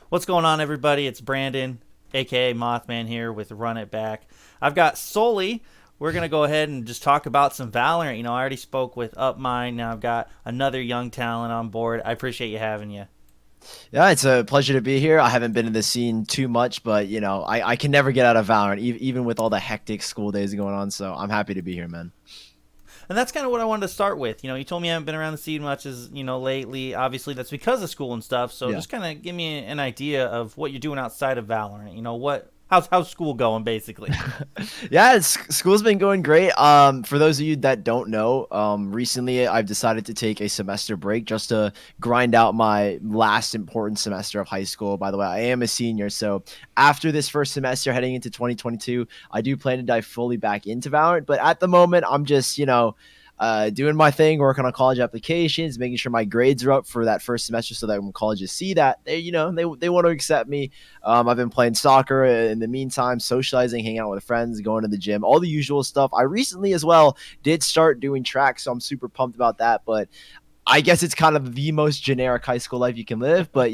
What's going on, everybody? It's Brandon, aka Mothman, here with Run It Back. I've got Sully. We're gonna go ahead and just talk about some Valorant. I already spoke with UpMine. Now I've got another young talent on board. I appreciate you having you. Yeah, it's a pleasure to be here. I haven't been in the scene too much, but I can never get out of Valorant, even with all the hectic school days going on. So I'm happy to be here, man. And that's kind of what I wanted to start with. You told me you haven't been around the scene much as lately. Obviously, that's because of school and stuff. So Yeah. just kind of give me an idea of what you're doing outside of Valorant. How's school going, basically? Yeah, school's been going great. For those of you that don't know, recently I've decided to take a semester break just to grind out my last important semester of high school. By the way, I am a senior, so after this first semester heading into 2022, I do plan to dive fully back into Valorant. But at the moment, I'm just, doing my thing, working on college applications, making sure my grades are up for that first semester so that when colleges see that, they want to accept me. I've been playing soccer in the meantime, socializing, hanging out with friends, going to the gym, all the usual stuff. I recently as well did start doing track, so I'm super pumped about that. But I guess it's kind of the most generic high school life you can live. But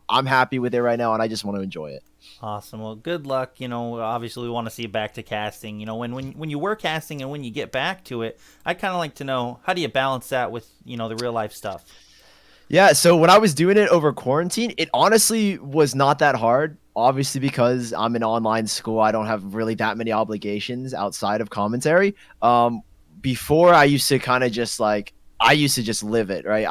I'm happy with it right now, and I just want to enjoy it. Awesome. Well, good luck. Obviously we want to see you back to casting. When you were casting and when you get back to it, I'd kind of like to know, how do you balance that with, the real life stuff? Yeah, so when I was doing it over quarantine, it honestly was not that hard. Obviously, because I'm in online school, I don't have really that many obligations outside of commentary. Before I used to kind of just like I used to just live it, right?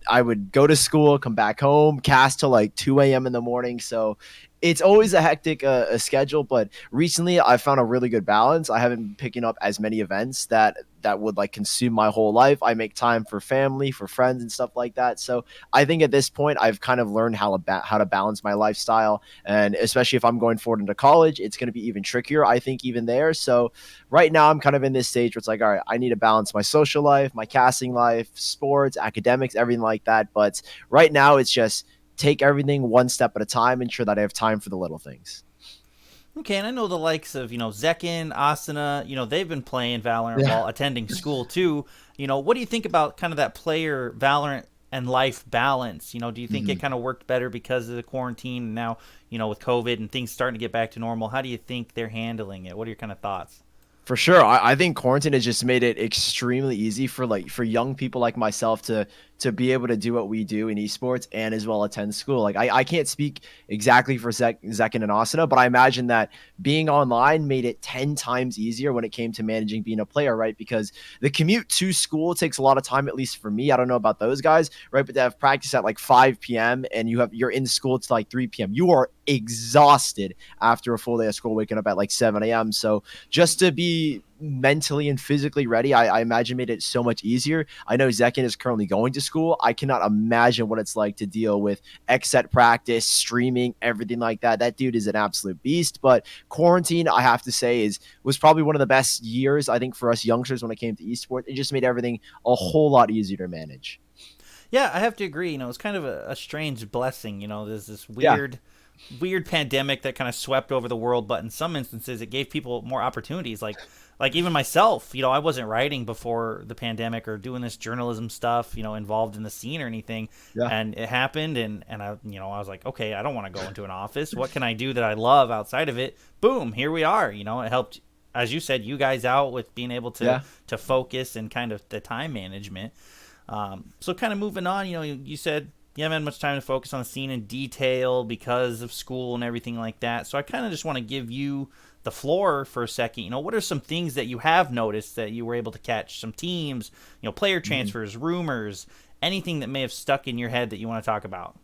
I would go to school, come back home, cast till like 2 a.m. in the morning. So it's always a hectic a schedule, but recently I found a really good balance. I haven't been picking up as many events that would like consume my whole life. I make time for family, for friends, and stuff like that. So I think at this point I've kind of learned how to balance my lifestyle, and especially if I'm going forward into college, it's going to be even trickier. I think even there. So right now I'm kind of in this stage where it's like, all right, I need to balance my social life, my casting life, sports, academics, everything like that. But right now it's just take everything one step at a time, ensure that I have time for the little things. Okay, and I know the likes of, Zekin, Asuna, they've been playing Valorant Yeah. while attending school too. What do you think about kind of that player Valorant and life balance? Do you think it Mhm. kind of worked better because of the quarantine and now, with COVID and things starting to get back to normal? How do you think they're handling it? What are your kind of thoughts? For sure. I think quarantine has just made it extremely easy for young people like myself to be able to do what we do in esports and as well attend school. Like I can't speak exactly for Zekin and Asuna, but I imagine that being online made it 10 times easier when it came to managing being a player, right? Because the commute to school takes a lot of time, at least for me. I don't know about those guys, right? But to have practice at like 5 p.m. and you're in school to like 3 p.m., you are exhausted after a full day of school, waking up at like 7 a.m. So just to be mentally and physically ready, I imagine made it so much easier. I know Zekin is currently going to school. I cannot imagine what it's like to deal with exet practice, streaming, everything like that. That dude is an absolute beast. But quarantine, I have to say, is was probably one of the best years, I think, for us youngsters when it came to esports. It just made everything a whole lot easier to manage. Yeah, I have to agree. It's kind of a strange blessing. There's this Yeah. weird pandemic that kind of swept over the world, but in some instances it gave people more opportunities. Like even myself, I wasn't writing before the pandemic or doing this journalism stuff, involved in the scene or anything. Yeah. And it happened, and I was like, okay, I don't want to go into an office. What can I do that I love outside of it? Boom, here we are. It helped, as you said, you guys out with being able to Yeah. to focus and kind of the time management. So kind of moving on, you said you haven't had much time to focus on the scene in detail because of school and everything like that. So I kind of just want to give you the floor for a second. What are some things that you have noticed that you were able to catch? Some teams, player transfers, rumors, anything that may have stuck in your head that you want to talk about?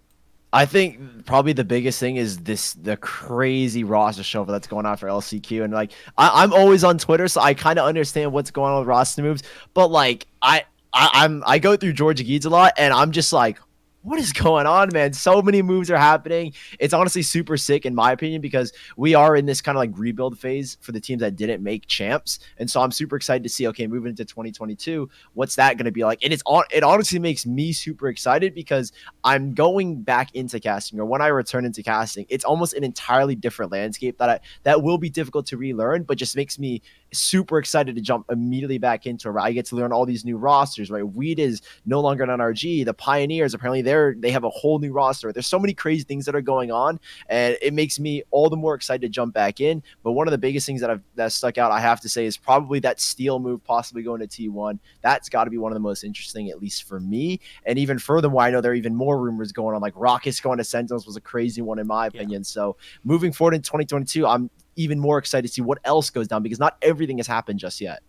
I think probably the biggest thing is the crazy roster shuffle that's going on for LCQ, and like I'm always on Twitter, so I kind of understand what's going on with roster moves. But like I go through Georgia Geeds a lot, and I'm just like, what is going on, man? So many moves are happening. It's honestly super sick in my opinion because we are in this kind of like rebuild phase for the teams that didn't make champs. And so I'm super excited to see, okay, moving into 2022, what's that going to be like? And it honestly makes me super excited because I'm going back into casting, or when I return into casting, it's almost an entirely different landscape that will be difficult to relearn, but just makes me super excited to jump immediately back into it. Right? I get to learn all these new rosters, right? Weed is no longer an NRG. The Pioneers, apparently they have a whole new roster. There's so many crazy things that are going on, and it makes me all the more excited to jump back in. But one of the biggest things that stuck out, I have to say, is probably that Steel move possibly going to T1. That's got to be one of the most interesting, at least for me. And even furthermore, I know there are even more rumors going on, like Rockets going to Sentinels was a crazy one in my opinion. So moving forward in 2022, I'm even more excited to see what else goes down, because not everything has happened just yet.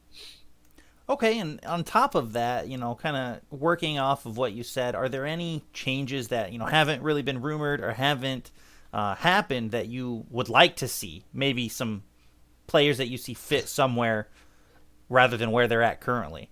Okay, and on top of that, kind of working off of what you said, are there any changes that, haven't really been rumored or haven't happened that you would like to see? Maybe some players that you see fit somewhere rather than where they're at currently?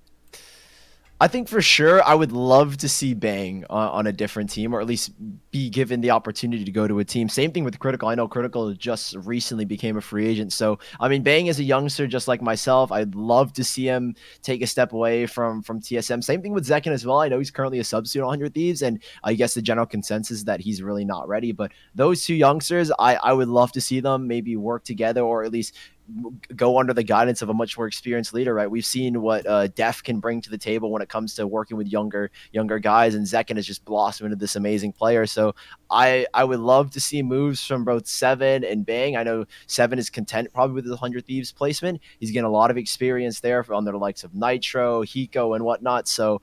I think for sure I would love to see Bang on a different team, or at least be given the opportunity to go to a team. Same thing with Critical. I know Critical just recently became a free agent. So, I mean, Bang is a youngster just like myself. I'd love to see him take a step away from TSM. Same thing with Zekin as well. I know he's currently a substitute on 100 Thieves, and I guess the general consensus is that he's really not ready. But those two youngsters, I would love to see them maybe work together, or at least go under the guidance of a much more experienced leader, right? We've seen what Def can bring to the table when it comes to working with younger guys, and Zekin has just blossomed into this amazing player. So I would love to see moves from both Seven and Bang. I know Seven is content probably with his 100 Thieves placement. He's getting a lot of experience there on the likes of Nitro, Hiko, and whatnot. So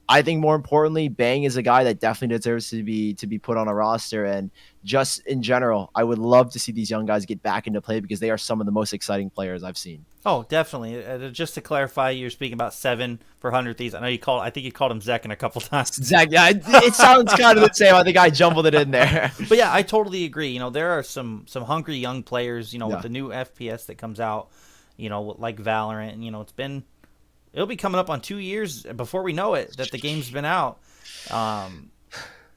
I think more importantly, Bang is a guy that definitely deserves to be put on a roster. And just in general, I would love to see these young guys get back into play, because they are some of the most exciting players I've seen. Oh, definitely. Just to clarify, you're speaking about Seven for 100 Thieves. I think you called him Zekin a couple times. Zach, yeah, it sounds kind of the same. I think I jumbled it in there. But yeah, I totally agree. There are some hungry young players, Yeah. with the new FPS that comes out, like Valorant, and it'll be coming up on 2 years before we know it that the game's been out.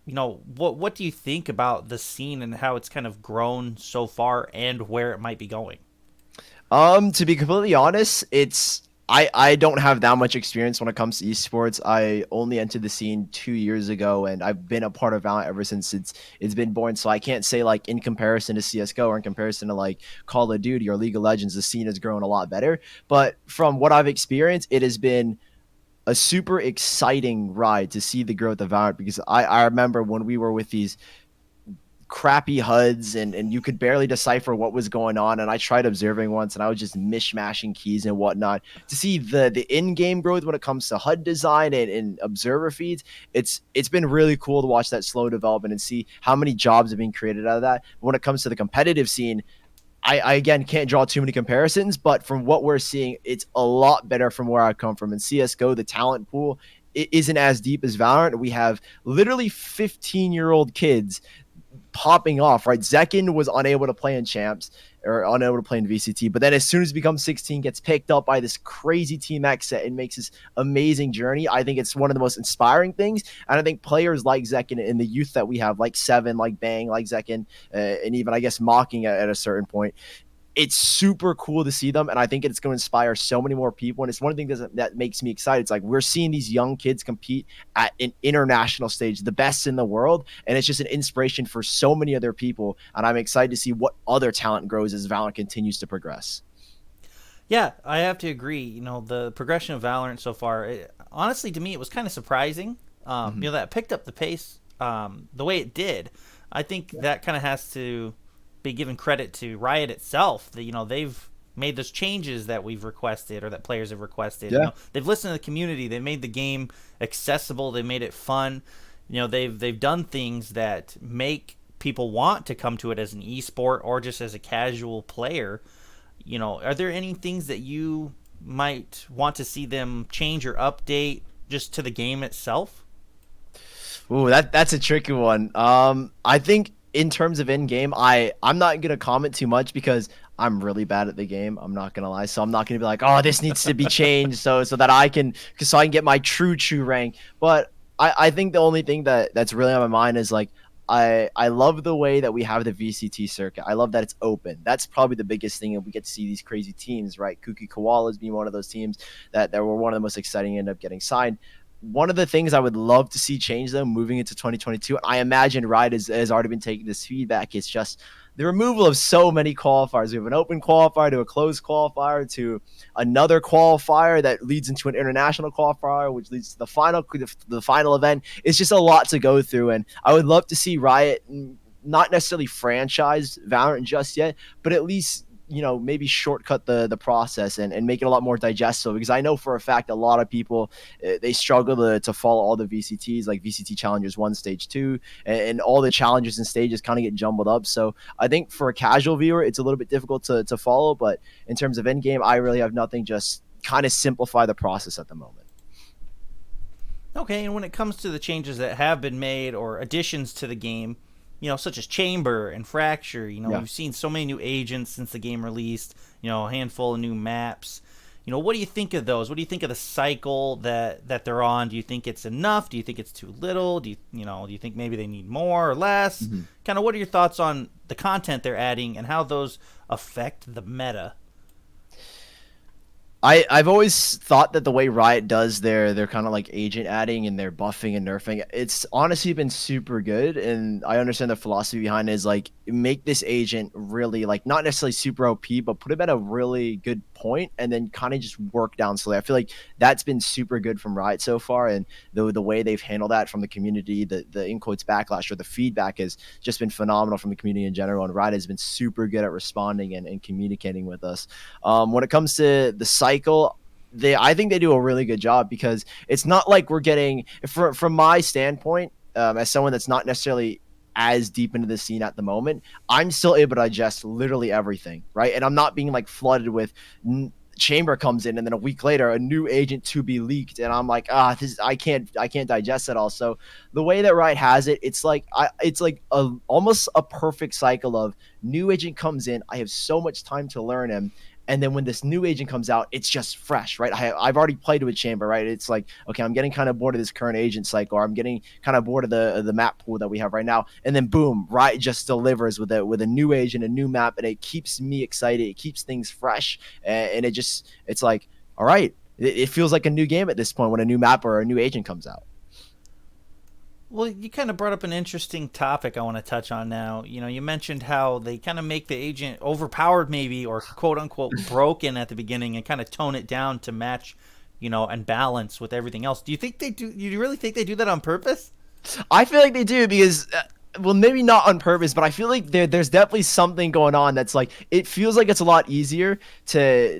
What do you think about the scene and how it's kind of grown so far and where it might be going? To be completely honest, I don't have that much experience when it comes to esports. I only entered the scene 2 years ago, and I've been a part of Valorant ever since it's been born. So I can't say, like, in comparison to CS:GO or in comparison to like Call of Duty or League of Legends, the scene has grown a lot better. But from what I've experienced, it has been a super exciting ride to see the growth of Valorant, because I remember when we were with these crappy HUDs and you could barely decipher what was going on, and I tried observing once and I was just mishmashing keys and whatnot. To see the in-game growth when it comes to HUD design and observer feeds, it's been really cool to watch that slow development and see how many jobs have been created out of that. But when it comes to the competitive scene, I again can't draw too many comparisons, but from what we're seeing, it's a lot better from where I come from. In CS:GO, the talent pool isn't as deep as Valorant. We have literally 15-year-old kids popping off, right? Zekin was unable to play in champs or unable to play in VCT, but then as soon as he becomes 16, gets picked up by this crazy Team X set and makes this amazing journey. I think it's one of the most inspiring things, and I think players like Zekin and the youth that we have, like Seven, like Bang, like Zekin, and even I guess Mocking at a certain point, it's super cool to see them, and I think it's going to inspire so many more people. And it's one of the things that makes me excited. It's like we're seeing these young kids compete at an international stage, the best in the world, and it's just an inspiration for so many other people. And I'm excited to see what other talent grows as Valorant continues to progress. Yeah, I have to agree. The progression of Valorant so far, honestly, to me, it was kind of surprising. That picked up the pace the way it did. I think that kind of has to be given credit to Riot itself. That they've made those changes that we've requested or that players have requested. Yeah. They've listened to the community. They made the game accessible. They made it fun. They've done things that make people want to come to it as an esport or just as a casual player. Are there any things that you might want to see them change or update just to the game itself? Ooh, that's a tricky one. I think in terms of in-game, I'm not going to comment too much because I'm really bad at the game. I'm not going to lie. So I'm not going to be like, oh, this needs to be changed so that I can get my true rank. But I think the only thing that's really on my mind is like, I love the way that we have the VCT circuit. I love that it's open. That's probably the biggest thing, and we get to see these crazy teams, right? Kuki Koalas being one of those teams that were one of the most exciting, end up getting signed. one of the things I would love to see change though moving into 2022, I imagine Riot has already been taking this feedback. It's just the removal of so many qualifiers. We have an open qualifier to a closed qualifier to another qualifier that leads into an international qualifier, which leads to the final event. It's just a lot to go through, and I would love to see Riot not necessarily franchise Valorant just yet, but at least maybe shortcut the process and make it a lot more digestible, because I know for a fact a lot of people they struggle to follow all the VCTs, like VCT Challengers 1, Stage 2, and all the challenges and stages kind of get jumbled up. So I think for a casual viewer it's a little bit difficult to follow, but in terms of endgame I really have nothing, just kind of simplify the process at the moment. Okay, and when it comes to the changes that have been made or additions to the game, such as Chamber and Fracture, we've seen so many new agents since the game released, a handful of new maps. What do you think of those? What do you think of the cycle that they're on? Do you think it's enough? Do you think it's too little? Do you think maybe they need more or less? Mm-hmm. Kind of what are your thoughts on the content they're adding and how those affect the meta? I've always thought that the way Riot does their kind of like agent adding and their buffing and nerfing, it's honestly been super good. And I understand the philosophy behind it is like make this agent really like not necessarily super OP, but put him at a really good point and then kind of just work down slowly. I feel like that's been super good from Riot so far, and the way they've handled that from the community, the in quotes backlash or the feedback has just been phenomenal from the community in general. And Riot has been super good at responding and communicating with us. When it comes to the cycle, I think they do a really good job, because it's not like we're getting, from my standpoint, as someone that's not necessarily as deep into the scene at the moment, I'm still able to digest literally everything, right? And I'm not being like flooded with Chamber comes in and then a week later a new agent to be leaked, and I'm like, I can't digest it all. So the way that Riot has it, it's like almost a perfect cycle of new agent comes in, I have so much time to learn him, and then when this new agent comes out, it's just fresh, right? I've already played with Chamber, right? It's like, okay, I'm getting kind of bored of this current agent cycle, or I'm getting kind of bored of the map pool that we have right now. And then boom, Riot just delivers with a new agent, a new map, and it keeps me excited. It keeps things fresh, and it's like, all right, it feels like a new game at this point when a new map or a new agent comes out. Well, you kind of brought up an interesting topic I want to touch on now. You mentioned how they kind of make the agent overpowered maybe, or quote unquote broken at the beginning, and kind of tone it down to match, and balance with everything else. Do you think they do? You really think they do that on purpose? I feel like they do, because well, maybe not on purpose, but I feel like there's definitely something going on that's like, it feels like it's a lot easier to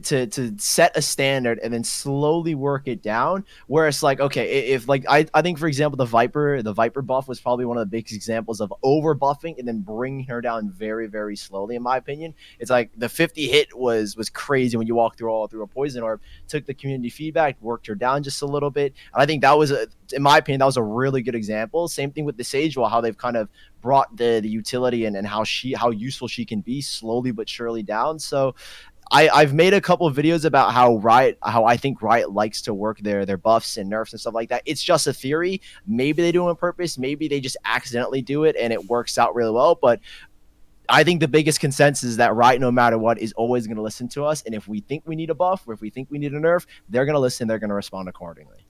set a standard and then slowly work it down, where it's like, okay, if like I think for example the Viper buff was probably one of the biggest examples of over buffing and then bringing her down very, very slowly. In my opinion, it's like the 50 hit was crazy when you walk through a poison orb, took the community feedback, worked her down just a little bit, and I think that was in my opinion that was a really good example. Same thing with the Sage Wall, how they've kind of brought the utility and how useful she can be slowly but surely down. So I've made a couple of videos about how I think Riot likes to work their buffs and nerfs and stuff like that. It's just a theory. Maybe they do it on purpose. Maybe they just accidentally do it and it works out really well. But I think the biggest consensus is that Riot, no matter what, is always going to listen to us. And if we think we need a buff or if we think we need a nerf, they're going to listen. They're going to respond accordingly.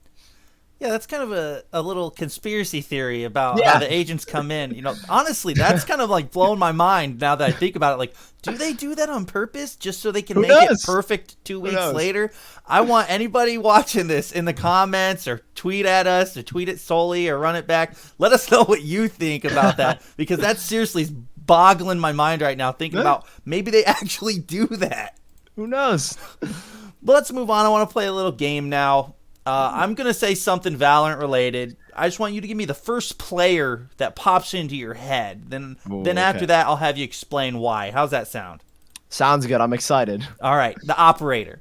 Yeah, that's kind of a little conspiracy theory about how the agents come in. Honestly, that's kind of like blowing my mind now that I think about it. Like, do they do that on purpose just so they can make it perfect 2 weeks later? I want anybody watching this in the comments, or tweet at us, or tweet at Sully, or run it back. Let us know what you think about that, because that seriously is boggling my mind right now, thinking about maybe they actually do that. Who knows? But let's move on. I want to play a little game now. I'm going to say something Valorant related. I just want you to give me the first player that pops into your head. Then after that, I'll have you explain why. How's that sound? Sounds good. I'm excited. All right. The operator.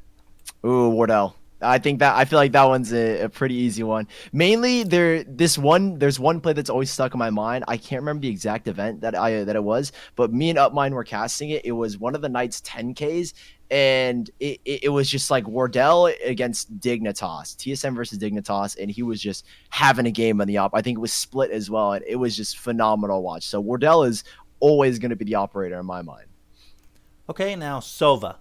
Ooh, Wardell. I feel like that one's a pretty easy one. Mainly there's one play that's always stuck in my mind. I can't remember the exact event that it was, but me and Upmine were casting it. It was one of the Knights 10Ks, and it was just like Wardell against Dignitas, TSM versus Dignitas, and he was just having a game on the op. I think it was split as well, and it was just phenomenal to watch. So Wardell is always going to be the operator in my mind. Okay, now Sova.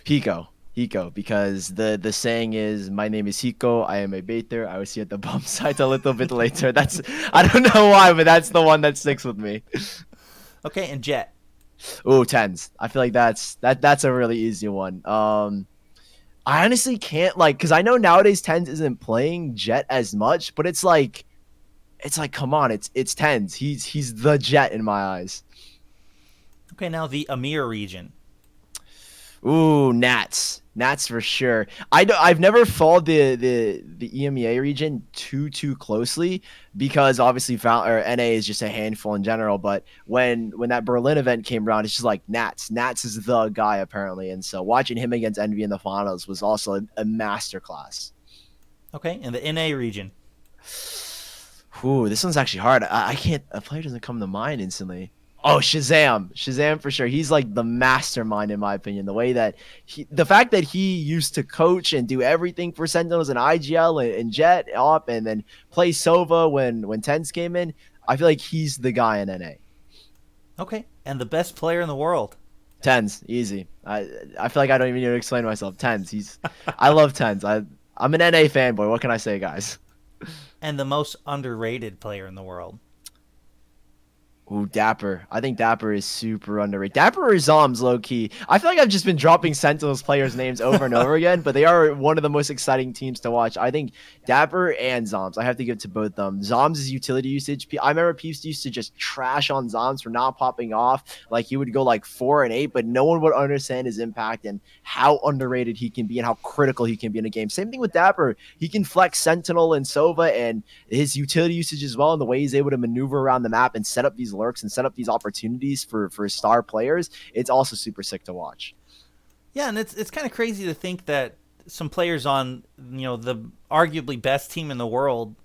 Hiko. Hiko, because the saying is, my name is Hiko, I am a baiter, I will see you at the bomb site a little bit later. That's, I don't know why, but that's the one that sticks with me. Okay, and Jet. Ooh, tens. I feel like that's a really easy one. I honestly can't like, because I know nowadays tens isn't playing Jet as much, but it's like come on, it's tens. He's the Jet in my eyes. Okay, now the Amir region. Ooh, Nats for sure. I've never followed the EMEA region too closely because obviously NA is just a handful in general. But when that Berlin event came around, it's just like Nats. Nats is the guy apparently, and so watching him against Envy in the finals was also a masterclass. Okay, and the NA region. Ooh, this one's actually hard. I can't. A player doesn't come to mind instantly. Oh, Shazam for sure. He's like the mastermind in my opinion. The way that the fact that he used to coach and do everything for Sentinels and IGL and Jet up, and then play Sova when Tens came in. I feel like he's the guy in NA. Okay, and the best player in the world. Tens, easy. I feel like I don't even need to explain myself. Tens, I love Tens. I'm an NA fanboy. What can I say, guys? And the most underrated player in the world. Ooh, Dapper. I think Dapper is super underrated. Dapper or Zoms, low key. I feel like I've just been dropping Sentinels players' names over and over again, but they are one of the most exciting teams to watch. I think Dapper and Zoms. I have to give it to both of them. Zoms' utility usage. I remember Peeps used to just trash on Zoms for not popping off. Like he would go like 4 and 8, but no one would understand his impact and how underrated he can be and how critical he can be in a game. Same thing with Dapper. He can flex Sentinel and Sova and his utility usage as well, and the way he's able to maneuver around the map and set up these lurks and set up these opportunities for star players. It's also super sick to watch. Yeah, and it's kind of crazy to think that some players on the arguably best team in the world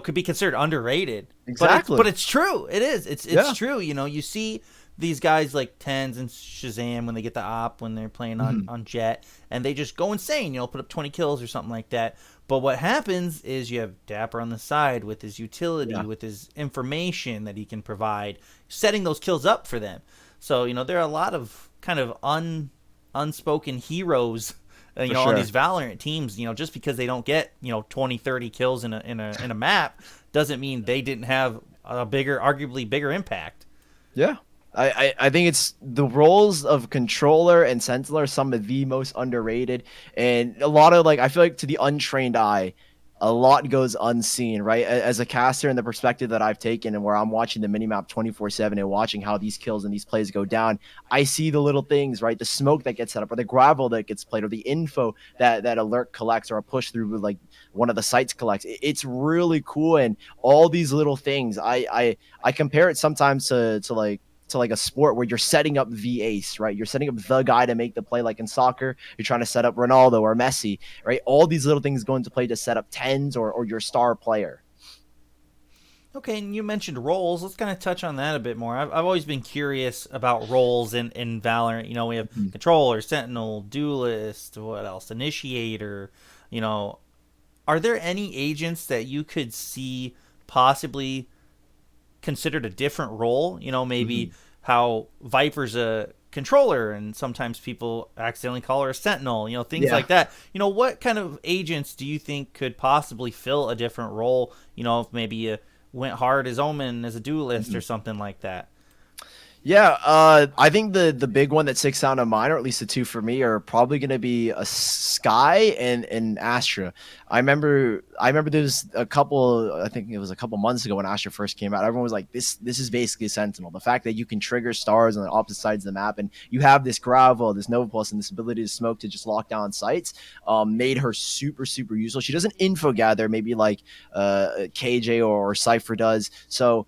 could be considered underrated. Exactly. But it's true. It is. It's true. You see these guys like Tens and Shazam when they get the op when they're playing on Jet, and they just go insane. Put up 20 kills or something like that. But what happens is you have Dapper on the side with his utility, with his information that he can provide, setting those kills up for them. So, there are a lot of kind of unspoken heroes, on these Valorant teams. Just because they don't get, 20, 30 kills in a map doesn't mean they didn't have a arguably bigger impact. Yeah. I think it's the roles of controller and sentinel are some of the most underrated, and a lot of I feel like to the untrained eye, a lot goes unseen, right? As a caster, and the perspective that I've taken and where I'm watching the minimap 24/7 and watching how these kills and these plays go down, I see the little things, right? The smoke that gets set up, or the gravel that gets played, or the info that alert collects, or a push through with one of the sites collects. It's really cool, and all these little things. I compare it sometimes to a sport where you're setting up the ace, right? You're setting up the guy to make the play. Like in soccer, you're trying to set up Ronaldo or Messi, right? All these little things go into play to set up tens or your star player. Okay, and you mentioned roles. Let's kind of touch on that a bit more. I've always been curious about roles in Valorant. We have controller, sentinel, duelist, what else? Initiator. Are there any agents that you could see possibly considered a different role? Maybe how Viper's a controller and sometimes people accidentally call her a sentinel, things like that. What kind of agents do you think could possibly fill a different role? If maybe you went hard as Omen as a duelist or something like that. Yeah, I think the big one that sticks out in mine, or at least the two for me, are probably going to be a Sky and Astra. I remember there's a couple. I think it was a couple months ago when Astra first came out. Everyone was like, "This is basically a Sentinel." The fact that you can trigger stars on the opposite sides of the map, and you have this gravel, this Nova Pulse, and this ability to smoke to just lock down sites, made her super useful. She doesn't info gather maybe like KJ or Cypher does. So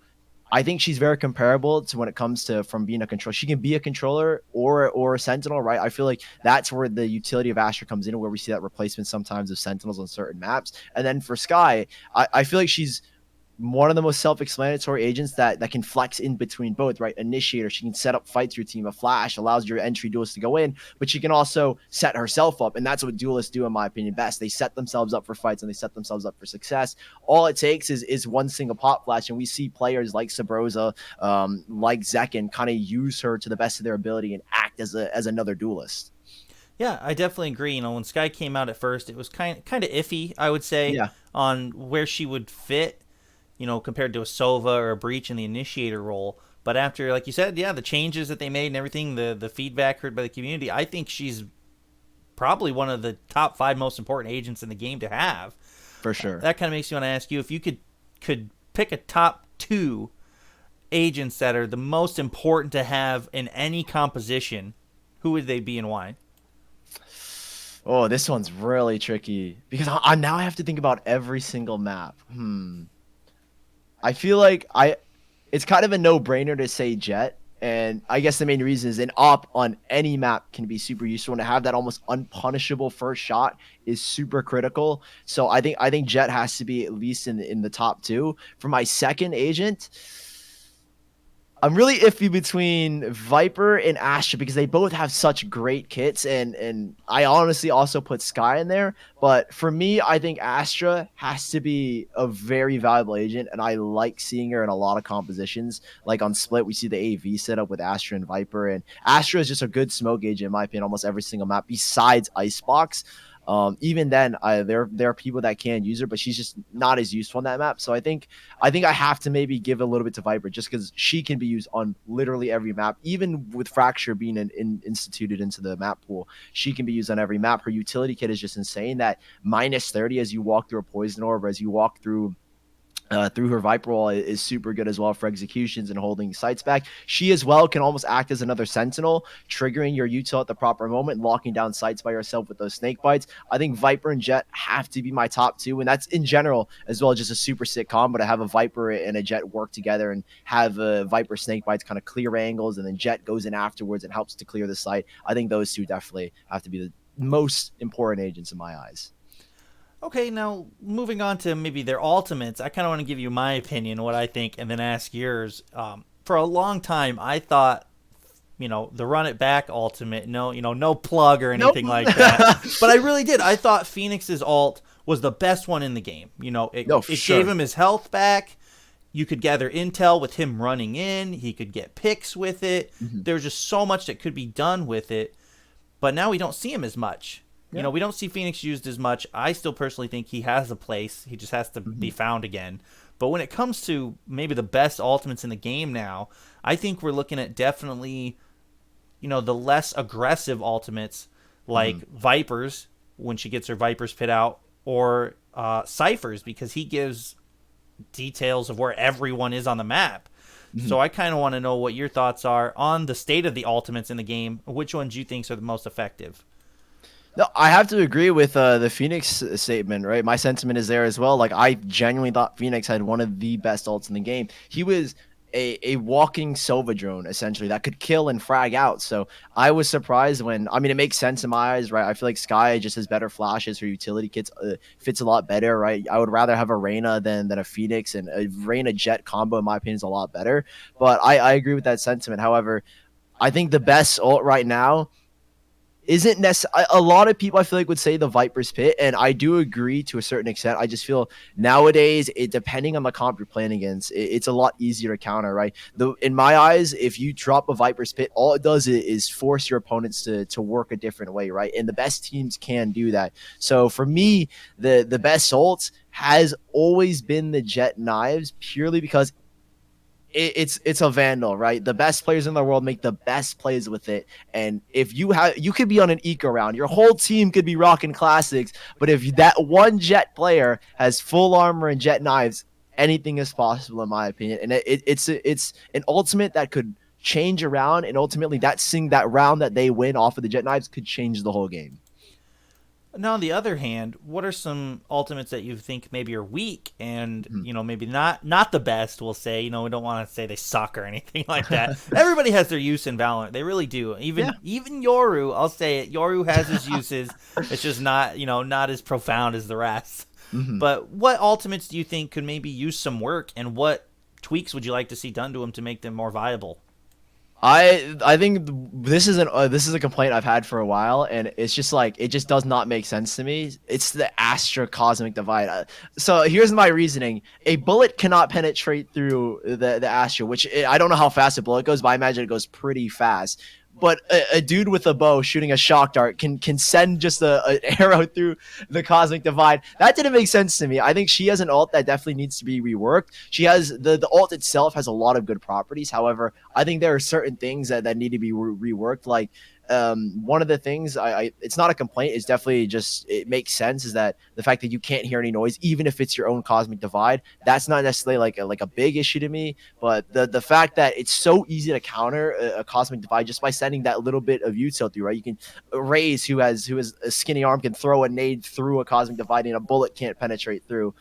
I think she's very comparable to when it comes to from being a controller. She can be a controller or a sentinel, right? I feel like that's where the utility of Astra comes in, where we see that replacement sometimes of sentinels on certain maps. And then for Sky, I feel like she's one of the most self-explanatory agents that can flex in between both, right? Initiator, she can set up fights through team. A flash allows your entry duelists to go in, but she can also set herself up, and that's what duelists do, in my opinion, best. They set themselves up for fights and they set themselves up for success. All it takes is one single pop flash, and we see players like Sabrosa, like Zekin, kind of use her to the best of their ability and act as another duelist. Yeah, I definitely agree. You know, when Sky came out at first, it was kind of iffy, I would say, Yeah, on where she would fit, you know, compared to a Sova or a Breach in the initiator role. But after, like you said, yeah, the changes that they made and everything, the feedback heard by the community, I think she's probably one of the top 5 most important agents in the game to have. for sure. That kind of makes me want to ask you if you could pick a top 2 agents that are the most important to have in any composition, who would they be and why? Oh, this one's really tricky because I now have to think about every single map. I feel like it's kind of a no-brainer to say Jet, and I guess the main reason is an op on any map can be super useful, and to have that almost unpunishable first shot is super critical. So I think Jet has to be at least in the top 2. For my second agent, I'm really iffy between Viper and Astra because they both have such great kits, and I honestly also put Sky in there. But for me, I think Astra has to be a very valuable agent, and I like seeing her in a lot of compositions. Like on Split, we see the AV setup with Astra and Viper, and Astra is just a good smoke agent in my opinion, almost every single map besides Icebox. Even then, there are people that can use her, but she's just not as useful on that map. So I think I have to maybe give a little bit to Viper just because she can be used on literally every map. Even with Fracture being instituted into the map pool, she can be used on every map. Her utility kit is just insane. That -30 as you walk through a poison orb, as you walk through her Viper roll is super good as well for executions and holding sights back. She as well can almost act as another sentinel, triggering your util at the proper moment, locking down sights by yourself with those snake bites. I think Viper and Jet have to be my top 2, and that's in general as well just a super sick combo to have a Viper and a Jet work together and have a Viper snake bites kind of clear angles, and then Jet goes in afterwards and helps to clear the sight. I think those 2 definitely have to be the most important agents in my eyes. Okay, now moving on to maybe their ultimates, I kind of want to give you my opinion, what I think, and then ask yours. For a long time, I thought, you know, the run it back ultimate, no, you know, no plug or anything Nope. like that. But I really did. I thought Phoenix's ult was the best one in the game. You know, it No, for sure. gave him his health back. You could gather intel with him running in. He could get picks with it. There's just so much that could be done with it. But now we don't see him as much. You know, we don't see Phoenix used as much. I still personally think he has a place. He just has to be found again. But when it comes to maybe the best ultimates in the game now, I think we're looking at definitely, you know, the less aggressive ultimates like Vipers when she gets her Viper's pit out, or Cypher's because he gives details of where everyone is on the map. So I kind of want to know what your thoughts are on the state of the ultimates in the game. Which ones you think are the most effective? No, I have to agree with the Phoenix statement, right? My sentiment is there as well. Like, I genuinely thought Phoenix had one of the best ults in the game. He was a walking Sova drone, essentially, that could kill and frag out. So I was surprised when, I mean, it makes sense in my eyes, right? I feel like Sky just has better flashes. Her utility kits fits a lot better, right? I would rather have a Reyna than a Phoenix, and a Reyna Jet combo, in my opinion, is a lot better. But I agree with that sentiment. However, I think the best ult right now isn't necessarily, a lot of people I feel like would say the Viper's Pit, and I do agree to a certain extent. I just feel nowadays, depending on the comp you're playing against, it's a lot easier to counter, right? In my eyes, if you drop a Viper's Pit, all it does is force your opponents to work a different way, right? And the best teams can do that. So for me, the best ult has always been the Jet Knives, purely because it's a Vandal, right? The best players in the world make the best plays with it. And if you could be on an eco round, your whole team could be rocking classics, but if that one Jet player has full armor and Jet Knives, anything is possible in my opinion. And it's an ultimate that could change around, and ultimately that round that they win off of the Jet Knives could change the whole game. Now, on the other hand, what are some ultimates that you think maybe are weak and, you know, maybe not the best, we'll say? You know, we don't want to say they suck or anything like that. Everybody has their use in Valorant. They really do. Even Yoru, I'll say it. Yoru has his uses. It's just not, you know, not as profound as the rest. But what ultimates do you think could maybe use some work, and what tweaks would you like to see done to them to make them more viable? I think this is a complaint I've had for a while, and it's just like, it just does not make sense to me. It's the Astra Cosmic Divide. So here's my reasoning: a bullet cannot penetrate through the Astra, which I don't know how fast a bullet goes, but I imagine it goes pretty fast. but a dude with a bow shooting a shock dart can send just an arrow through the cosmic divide. That didn't make sense to me. I think she has an ult that definitely needs to be reworked. She has the ult itself has a lot of good properties. However, I think there are certain things that need to be reworked. Like one of the things it's not a complaint, it's definitely just, it makes sense, is that the fact that you can't hear any noise even if it's your own cosmic divide. That's not necessarily like a big issue to me, but the fact that it's so easy to counter a cosmic divide just by sending that little bit of util through, right? You can Raze, who has a skinny arm, can throw a nade through a cosmic divide and a bullet can't penetrate through.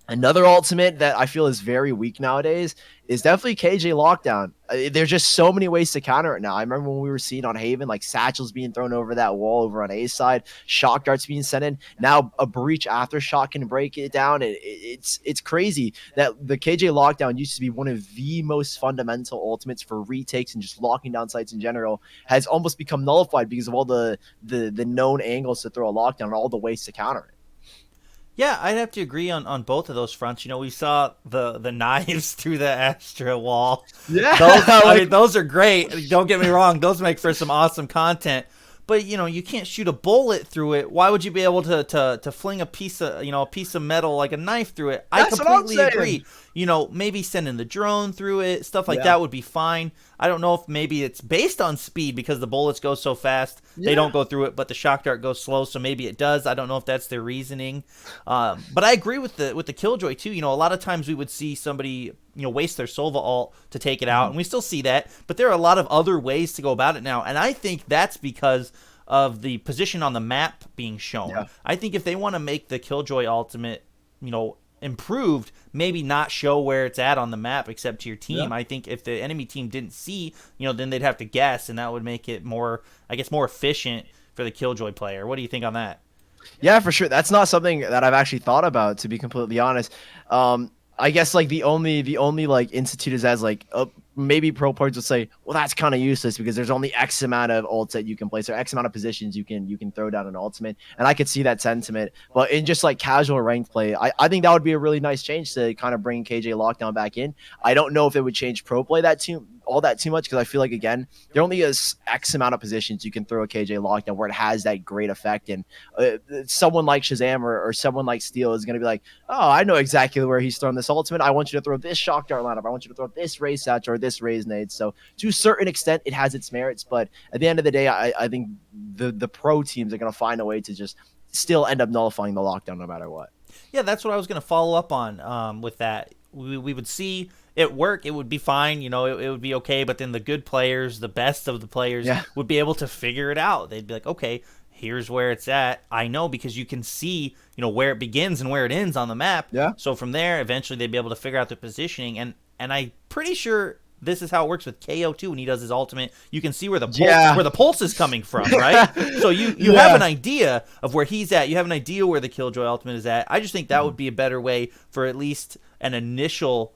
Another ultimate that I feel is very weak nowadays is definitely KJ Lockdown. There's just so many ways to counter it now. I remember when we were seeing on Haven, like satchels being thrown over that wall over on A's side, shock darts being sent in. Now a breach aftershock can break it down. It's crazy that the KJ Lockdown used to be one of the most fundamental ultimates for retakes and just locking down sites in general, has almost become nullified because of all the known angles to throw a lockdown and all the ways to counter it. Yeah, I'd have to agree on both of those fronts. You know, we saw the knives through the Astra wall. Yeah, I mean, those are great. Don't get me wrong; those make for some awesome content. But you know, you can't shoot a bullet through it. Why would you be able to fling a piece of metal like a knife through it? I completely agree. You know, maybe sending the drone through it, stuff like that would be fine. I don't know if maybe it's based on speed because the bullets go so fast they don't go through it, but the shock dart goes slow, so maybe it does. I don't know if that's their reasoning. But I agree with the Killjoy too. You know, a lot of times we would see somebody waste their Sova ult to take it out, and we still see that. But there are a lot of other ways to go about it now, and I think that's because of the position on the map being shown. Yeah. I think if they want to make the Killjoy ultimate, improved, maybe not show where it's at on the map except to your team. Yeah. I think if the enemy team didn't see, then they'd have to guess, and that would make it more efficient for the Killjoy player. What do you think on that? Yeah, for sure. That's not something that I've actually thought about, to be completely honest. I guess like the only like institute is as like maybe pro players would say, well, that's kind of useless because there's only X amount of ults that you can place or X amount of positions you can throw down an ultimate. And I could see that sentiment, but in just like casual ranked play, I think that would be a really nice change to kind of bring KJ Lockdown back in. I don't know if it would change pro play all that too much, because I feel like, again, there only is X amount of positions you can throw a KJ Lockdown where it has that great effect. And someone like Shazam or someone like Steel is going to be like, oh, I know exactly where he's throwing this ultimate. I want you to throw this shock dart lineup. I want you to throw this Raze Satch or this Raze nade. So to a certain extent, it has its merits. But at the end of the day, I think the pro teams are going to find a way to just still end up nullifying the lockdown no matter what. Yeah, that's what I was going to follow up on with that. We would see it work. It would be fine. It would be okay. But then the good players, the best of the players, would be able to figure it out. They'd be like, okay, here's where it's at. I know, because you can see, where it begins and where it ends on the map. Yeah. So from there, eventually they'd be able to figure out the positioning. And I'm pretty sure this is how it works with KO too. When he does his ultimate, you can see where the pulse is coming from, right? So you have an idea of where he's at. You have an idea where the Killjoy ultimate is at. I just think that would be a better way for at least an initial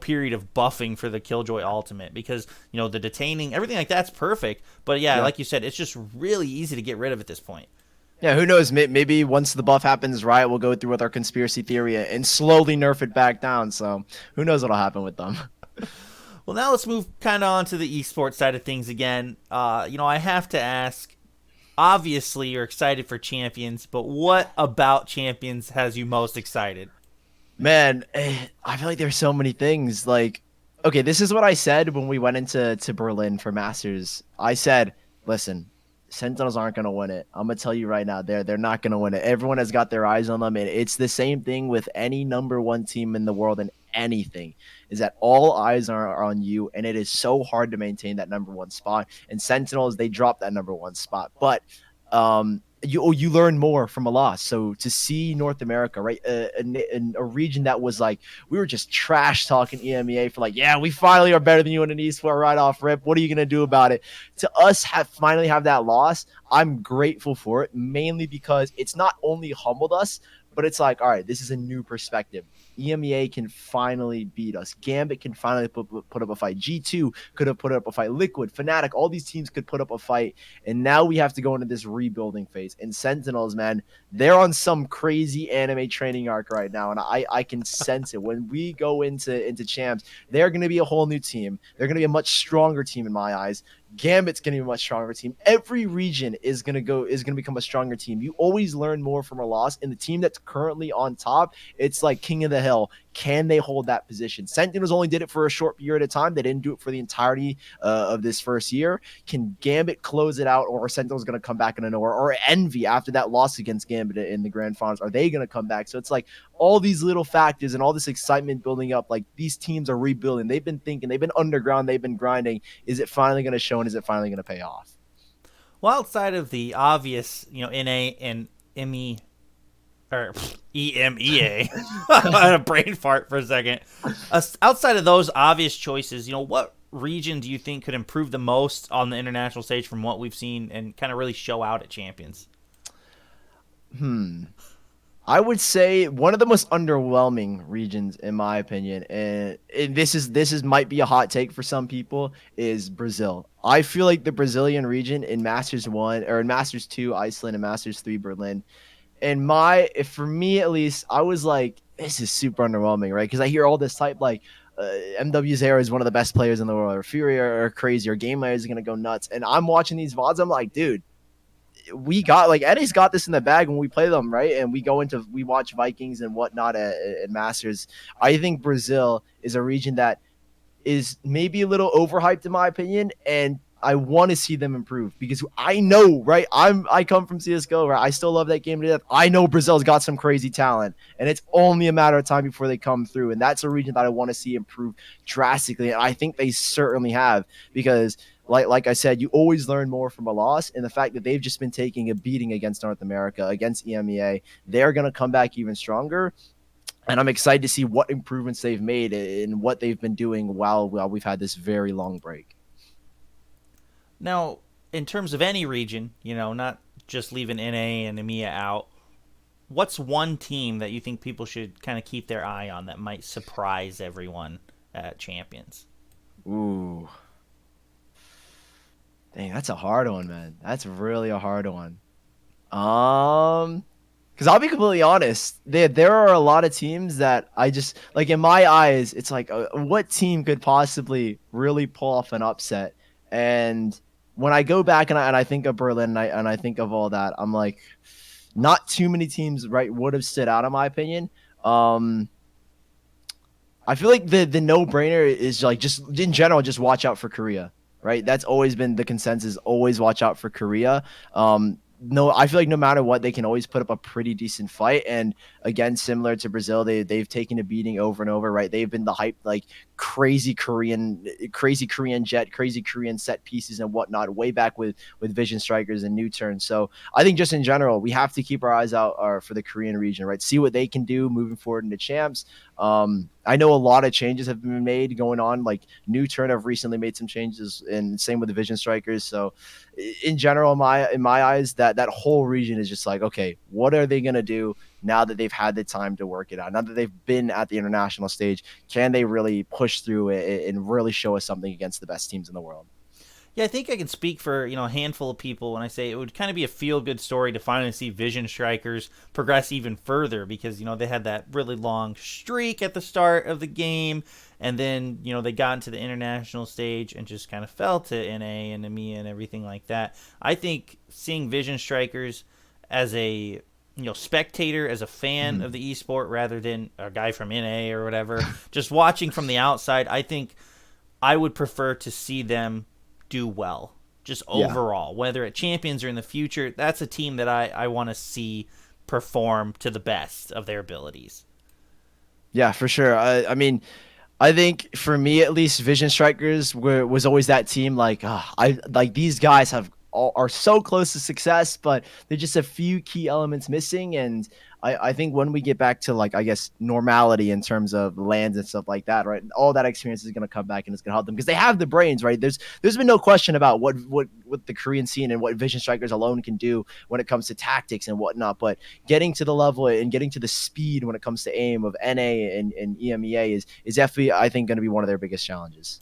period of buffing for the Killjoy ultimate, because the detaining, everything like that's perfect, but like you said, it's just really easy to get rid of at this point. Yeah, who knows? Maybe once the buff happens, Riot will go through with our conspiracy theory and slowly nerf it back down. So who knows what'll happen with them. Well, now let's move kind of on to the esports side of things again. I have to ask, obviously you're excited for Champions, but what about Champions has you most excited? Man, I feel like there's so many things. Like, okay, this is what I said when we went into Berlin for Masters. I said, listen, Sentinels aren't going to win it. I'm going to tell you right now, they're not going to win it. Everyone has got their eyes on them, and it's the same thing with any number one team in the world and anything, is that all eyes are on you, and it is so hard to maintain that number one spot. And Sentinels, they dropped that number one spot. But you learn more from a loss. So to see North America, right, in a region that was like, we were just trash talking EMEA for like, yeah, we finally are better than you in an esport right off rip. What are you gonna do about it? To us finally have that loss, I'm grateful for it, mainly because it's not only humbled us, but it's like, all right, this is a new perspective. EMEA can finally beat us. Gambit can finally put up a fight. G2 could have put up a fight. Liquid, Fnatic, all these teams could put up a fight. And now we have to go into this rebuilding phase. And Sentinels, man, they're on some crazy anime training arc right now. And I can sense it. When we go into champs, they're going to be a whole new team. They're going to be a much stronger team in my eyes. Gambit's going to be a much stronger team. Every region is going to become a stronger team. You always learn more from a loss. And the team that's currently on top, it's like king of the hill. Can they hold that position? Sentinels only did it for a short period of time. They didn't do it for the entirety of this first year. Can Gambit close it out, or Sentinels going to come back in a nowhere? Or Envy, after that loss against Gambit in the grand finals, are they going to come back? So it's like all these little factors and all this excitement building up. Like, these teams are rebuilding. They've been thinking. They've been underground. They've been grinding. Is it finally going to show, and is it finally going to pay off? Well, outside of the obvious, NA and ME or EMEA, I had a brain fart for a second. Outside of those obvious choices, what region do you think could improve the most on the international stage from what we've seen and kind of really show out at Champions? I would say one of the most underwhelming regions, in my opinion, and this is might be a hot take for some people, is Brazil. I feel like the Brazilian region in Masters 1 or in Masters 2 Iceland and Masters 3 Berlin, for me at least, I was like, this is super underwhelming, right? Because I hear all this type like MW0 is one of the best players in the world, or Fury are crazy, or Game Layer is gonna go nuts, and I'm watching these VODs, I'm like, dude, we got Eddie's got this in the bag when we play them, right? And we watch Vikings and whatnot at Masters. I think Brazil is a region that is maybe a little overhyped in my opinion, and I want to see them improve because I know, right? I come from CS:GO, right? I still love that game to death. I know Brazil's got some crazy talent, and it's only a matter of time before they come through. And that's a region that I want to see improve drastically, and I think they certainly have, because like I said, you always learn more from a loss, and the fact that they've just been taking a beating against North America, against EMEA, they're going to come back even stronger. And I'm excited to see what improvements they've made and what they've been doing while we've had this very long break. Now, in terms of any region, not just leaving NA and EMEA out, what's one team that you think people should kind of keep their eye on that might surprise everyone at Champions? Ooh. Dang, that's a hard one, man. That's really a hard one. Because I'll be completely honest, there are a lot of teams that I just, like, in my eyes, it's like, what team could possibly really pull off an upset? And when I go back and I think of Berlin and I think of all that, I'm like, not too many teams, right, would have stood out in my opinion. I feel like the no-brainer is, like, just in general, just watch out for Korea. Right, that's always been the consensus. Always watch out for Korea. No, I feel like no matter what, they can always put up a pretty decent fight. And again, similar to Brazil, they've taken a beating over and over. Right, they've been the hype, like crazy Korean jet, crazy Korean set pieces and whatnot, way back with Vision Strikers and New Turn. So I think just in general, we have to keep our eyes out for the Korean region. Right, see what they can do moving forward into champs. I know a lot of changes have been made going on. Like New Turn have recently made some changes, and same with the Vision Strikers. So, in general, in my eyes, that whole region is just like, okay, what are they gonna do now that they've had the time to work it out? Now that they've been at the international stage, can they really push through it and really show us something against the best teams in the world? Yeah, I think I can speak for a handful of people when I say it would kind of be a feel-good story to finally see Vision Strikers progress even further, because they had that really long streak at the start of the game, and then they got into the international stage and just kind of fell to NA and EMEA and everything like that. I think seeing Vision Strikers as a spectator, as a fan of the esport, rather than a guy from NA or whatever, just watching from the outside, I think I would prefer to see them do well, just overall, whether at Champions or in the future. That's a team that I want to see perform to the best of their abilities. Yeah, for sure. I mean, I think for me at least, Vision Strikers was always that team. Like, these guys have are so close to success, but there's just a few key elements missing. And I think when we get back to, like, I guess, normality in terms of lands and stuff like that, right, all that experience is going to come back and it's going to help them because they have the brains, right? There's been no question about what the Korean scene and what Vision Strikers alone can do when it comes to tactics and whatnot. But getting to the level and getting to the speed when it comes to aim of NA and EMEA is definitely, I think, going to be one of their biggest challenges.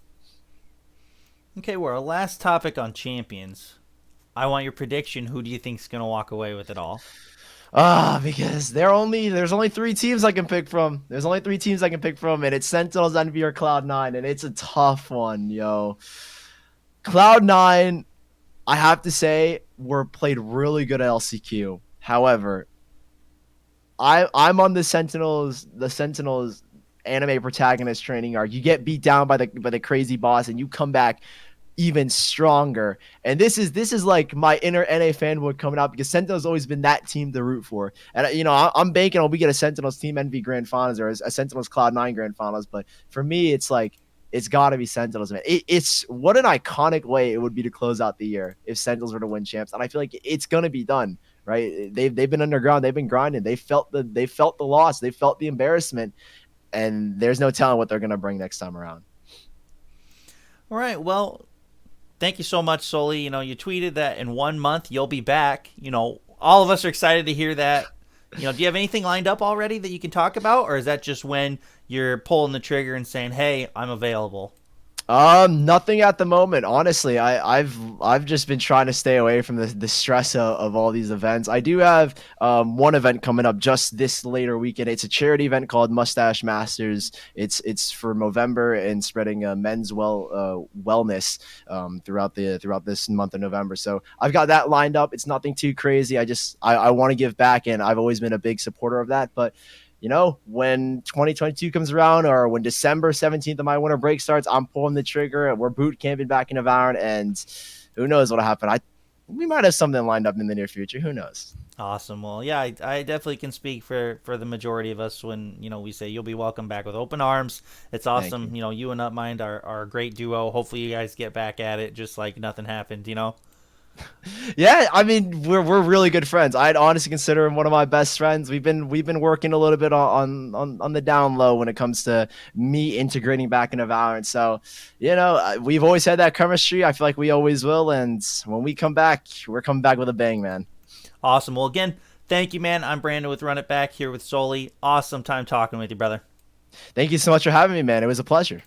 Okay, well, our last topic on champions. I want your prediction. Who do you think's going to walk away with it all? Because there's only three teams I can pick from. There's only three teams I can pick from, and it's Sentinels, Envy, or Cloud9, and it's a tough one, yo. Cloud9, I have to say, were played really good at LCQ. However, I'm on the Sentinels anime protagonist training arc. You get beat down by the crazy boss, and you come back even stronger. And this is like my inner NA fanboy coming out because Sentinel's always been that team to root for. And I'm banking on we get a Sentinels Team Envy Grand Finals or a Sentinels Cloud9 Grand Finals. But for me, it's like it's got to be Sentinels, man. It's what an iconic way it would be to close out the year if Sentinels were to win champs. And I feel like it's gonna be done. Right? They've been underground. They've been grinding. They felt the loss. They felt the embarrassment. And there's no telling what they're gonna bring next time around. All right. Well, thank you so much, Sully. You tweeted that in 1 month you'll be back. All of us are excited to hear that. Do you have anything lined up already that you can talk about, or is that just when you're pulling the trigger and saying, "Hey, I'm available"? Nothing at the moment. Honestly, I've just been trying to stay away from the stress of all these events. I do have one event coming up just this later weekend. It's a charity event called Mustache Masters. It's for November and spreading men's wellness throughout this month of November. So I've got that lined up. It's nothing too crazy. I want to give back, and I've always been a big supporter of that. But when 2022 comes around or when December 17th of my winter break starts, I'm pulling the trigger and we're boot camping back in VALORANT, and who knows what'll happen. We might have something lined up in the near future. Who knows? Awesome. Well, yeah, I definitely can speak for the majority of us when, we say you'll be welcome back with open arms. It's awesome. You and Upmind are a great duo. Hopefully you guys get back at it just like nothing happened, Yeah, I mean we're really good friends. I'd honestly consider him one of my best friends. We've been working a little bit on the down low when it comes to me integrating back into VALORANT. So, we've always had that chemistry. I feel like we always will. And when we come back, we're coming back with a bang, man. Awesome. Well, again, thank you, man. I'm Brandon with Run It Back here with Sully. Awesome time talking with you, brother. Thank you so much for having me, man. It was a pleasure.